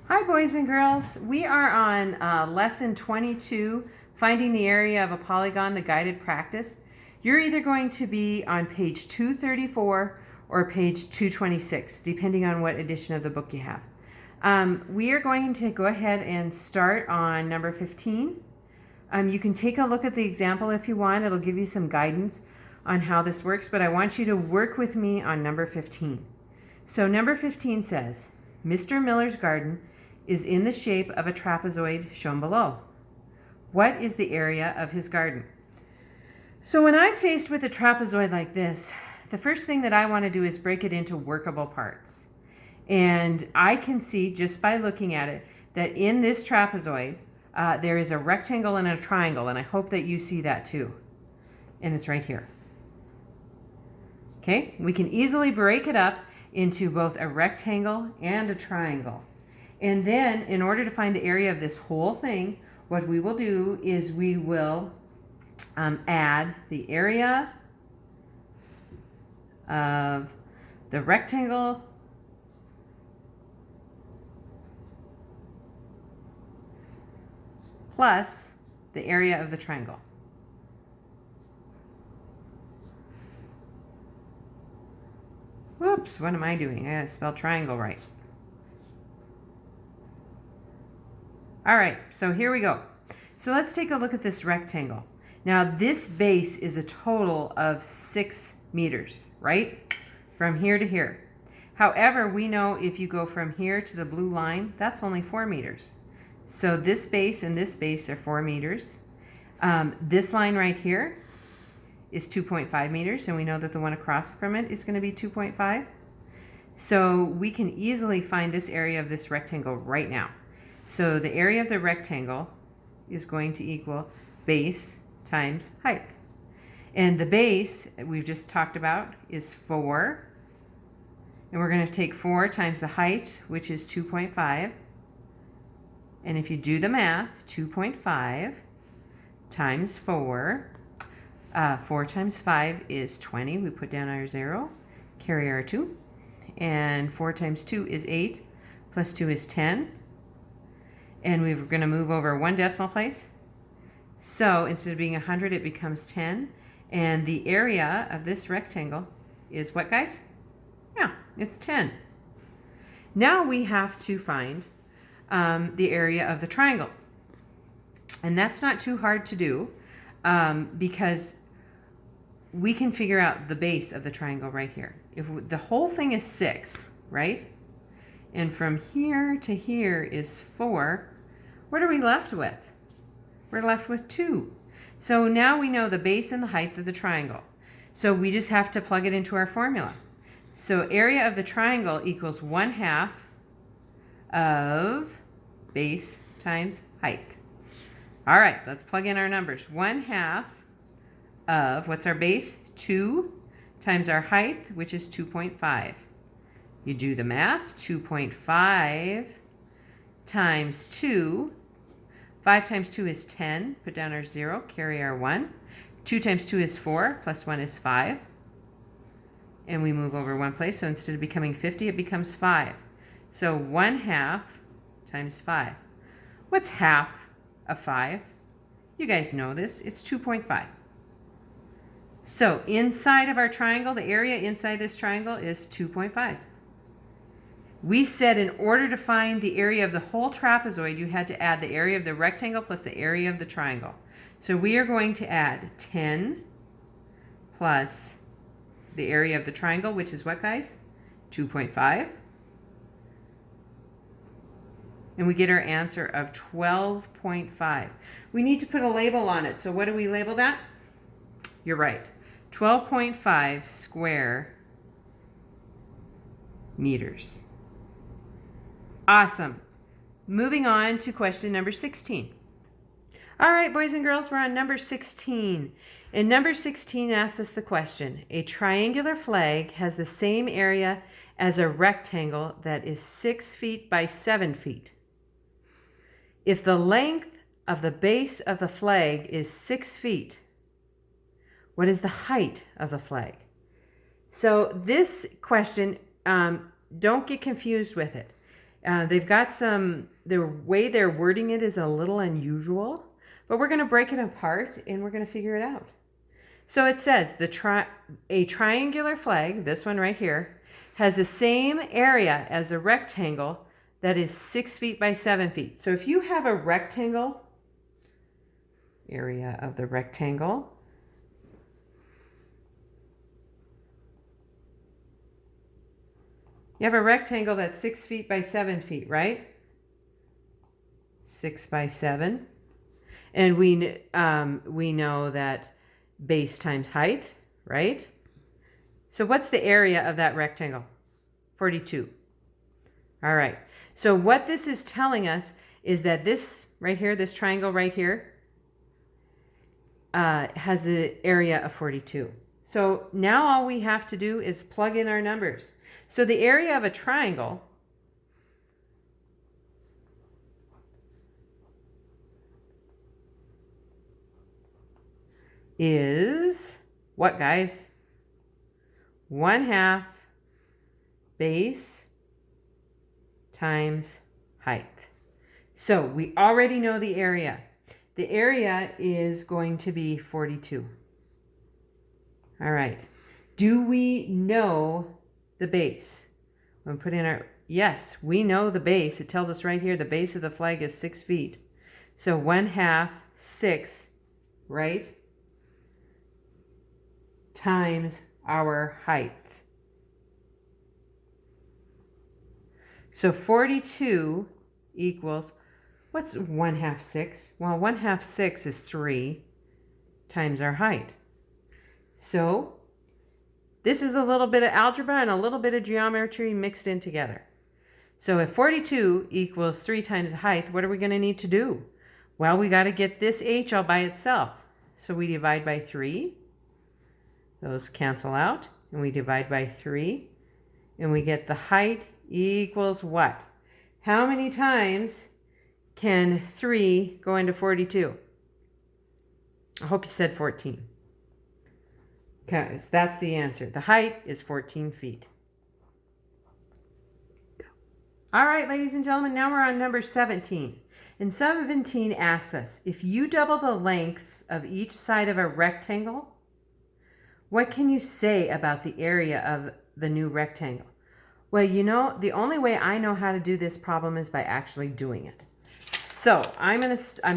Hi boys and girls, we are on lesson 22, finding the area of a polygon, the guided practice. You're either going to be on page 234 or page 226, depending on what edition of the book you have. We are going to go ahead and start on number 15. You can take a look at the example if you want. It'll give you some guidance on how this works, but I want you to work with me on number 15. So number 15 says, Mr. Miller's garden is in the shape of a trapezoid shown below. What is the area of his garden? So when I'm faced with a trapezoid like this, the first thing that I want to do is break it into workable parts. And I can see just by looking at it that in this trapezoid, there is a rectangle and a triangle, and I hope that you see that too. And it's right here. Okay, we can easily break it up into both a rectangle and a triangle. And then in order to find the area of this whole thing, what we will do is we will add the area of the rectangle plus the area of the triangle. Whoops, what am I doing? I gotta spell triangle right. All right, so here we go. So let's take a look at this rectangle. Now this base is a total of 6 meters, right? From here to here. However, we know if you go from here to the blue line, that's only 4 meters. So this base and this base are 4 meters. This line right here is 2.5 meters, and we know that the one across from it is going to be 2.5. So we can easily find this area of this rectangle right now. So the area of the rectangle is going to equal base times height. And the base we've just talked about is 4. And we're going to take 4 times the height, which is 2.5. And if you do the math, 2.5 times 4, 4 times 5 is 20. We put down our 0, carry our 2. And 4 times 2 is 8, plus 2 is 10. And we're going to move over 1 decimal place. So instead of being 100, it becomes 10. And the area of this rectangle is what, guys? Yeah, it's 10. Now we have to find the area of the triangle. And that's not too hard to do because we can figure out the base of the triangle right here. If the whole thing is 6, right? And from here to here is 4. What are we left with? We're left with 2. So now we know the base and the height of the triangle. So we just have to plug it into our formula. So area of the triangle equals 1/2 of base times height. All right, let's plug in our numbers. 1/2 of, what's our base? 2 times our height, which is 2.5. You do the math, 2.5 times 2. 5 times 2 is 10. Put down our 0, carry our 1. 2 times 2 is 4, plus 1 is 5. And we move over 1 place, so instead of becoming 50, it becomes 5. So 1/2 times 5. What's half of 5? You guys know this. It's 2.5. So inside of our triangle, the area inside this triangle is 2.5. We said in order to find the area of the whole trapezoid, you had to add the area of the rectangle plus the area of the triangle. So we are going to add 10 plus the area of the triangle, which is what, guys? 2.5. And we get our answer of 12.5. We need to put a label on it. So what do we label that? You're right. 12.5 square meters. Awesome. Moving on to question number 16. All right, boys and girls, we're on number 16. And number 16 asks us the question, a triangular flag has the same area as a rectangle that is 6 feet by 7 feet. If the length of the base of the flag is 6 feet, what is the height of the flag? So this question, don't get confused with it. They've got the way they're wording it is a little unusual, but we're going to break it apart and we're going to figure it out. So it says a triangular flag, this one right here, has the same area as a rectangle that is 6 feet by 7 feet. So if you have a rectangle, area of the rectangle, you have a rectangle that's 6 feet by 7 feet, right? 6 by 7. And we know that base times height, right? So what's the area of that rectangle? 42. All right. So what this is telling us is that this right here, this triangle right here, has an area of 42. So now all we have to do is plug in our numbers. So the area of a triangle is what, guys? 1/2 base times height. So we already know the area. The area is going to be 42. All right. Do we know the base? I'm put in our, yes, we know the base. It tells us right here the base of the flag is 6 feet. So 1/2 6, right? Times our height. So 42 equals, what's 1/2 6? Well, 1/2 6 is 3 times our height. So this is a little bit of algebra and a little bit of geometry mixed in together. So if 42 equals 3 times the height, what are we going to need to do? Well, we got to get this h all by itself. So we divide by 3. Those cancel out. And we divide by 3. And we get the height equals what? How many times can 3 go into 42? I hope you said 14. Because that's the answer. The height is 14 feet. All right, ladies and gentlemen, now we're on number 17. And 17 asks us, if you double the lengths of each side of a rectangle, what can you say about the area of the new rectangle? Well, you know, the only way I know how to do this problem is by actually doing it. So I'm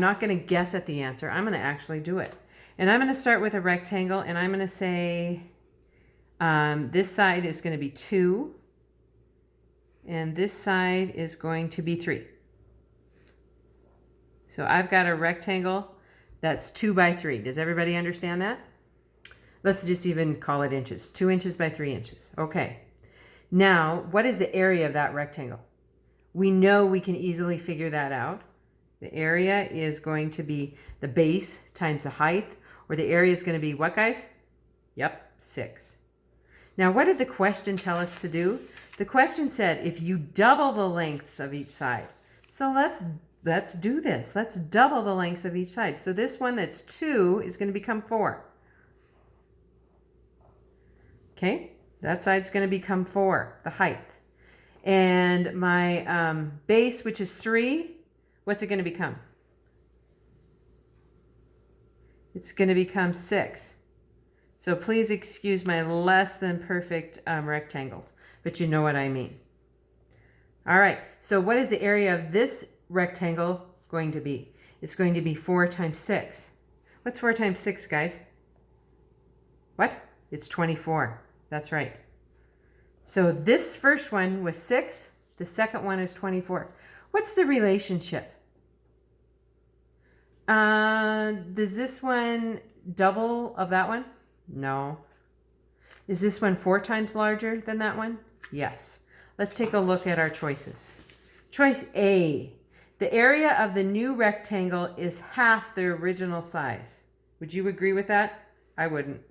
not going to guess at the answer. I'm going to actually do it. And I'm going to start with a rectangle, and I'm going to say this side is going to be 2, and this side is going to be 3. So I've got a rectangle that's 2 by 3. Does everybody understand that? Let's just even call it inches. 2 inches by 3 inches. Okay. Now, what is the area of that rectangle? We know we can easily figure that out. The area is going to be the base times the height, or the area is going to be what, guys? Yep, 6. Now, what did the question tell us to do? The question said if you double the lengths of each side. So let's do this. Let's double the lengths of each side. So this one that's 2 is going to become 4. Okay, that side's going to become 4, the height. And my base, which is 3, what's it going to become? It's going to become 6. So please excuse my less than perfect rectangles, but you know what I mean. All right, so what is the area of this rectangle going to be? It's going to be 4 times 6. What's 4 times 6, guys? What? It's 24. That's right. So this first one was 6. The second one is 24. What's the relationship? Does this one double of that one? No. Is this one 4 times larger than that one? Yes. Let's take a look at our choices. Choice A. The area of the new rectangle is half the original size. Would you agree with that? I wouldn't.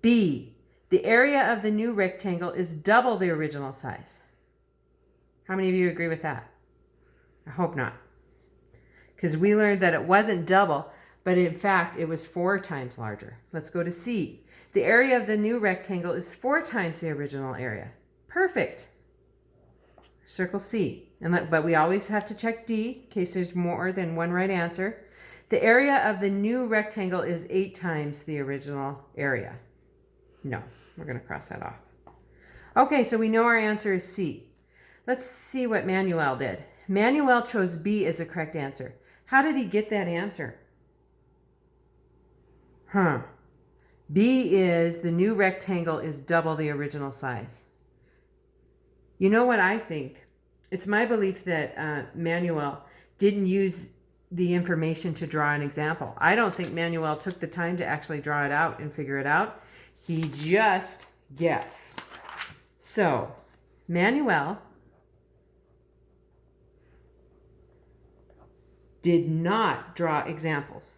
B. The area of the new rectangle is double the original size. How many of you agree with that? I hope not. Because we learned that it wasn't double, but in fact, it was 4 times larger. Let's go to C. The area of the new rectangle is 4 times the original area. Perfect. circle C. But we always have to check D in case there's more than one right answer. The area of the new rectangle is 8 times the original area. No, we're going to cross that off. Okay, so we know our answer is C. Let's see what Manuel did. Manuel chose B as the correct answer. How did he get that answer? B is the new rectangle is double the original size. You know what I think? It's my belief that Manuel didn't use the information to draw an example. I don't think Manuel took the time to actually draw it out and figure it out. He just guessed. So, Manuel did not draw examples.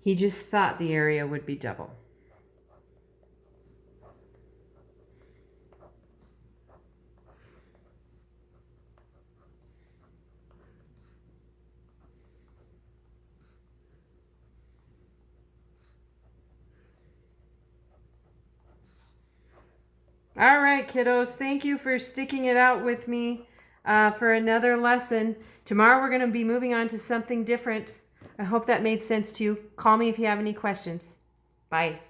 He just thought the area would be double. All right, kiddos, thank you for sticking it out with me for another lesson. Tomorrow we're going to be moving on to something different. I hope that made sense to you. Call me if you have any questions. Bye.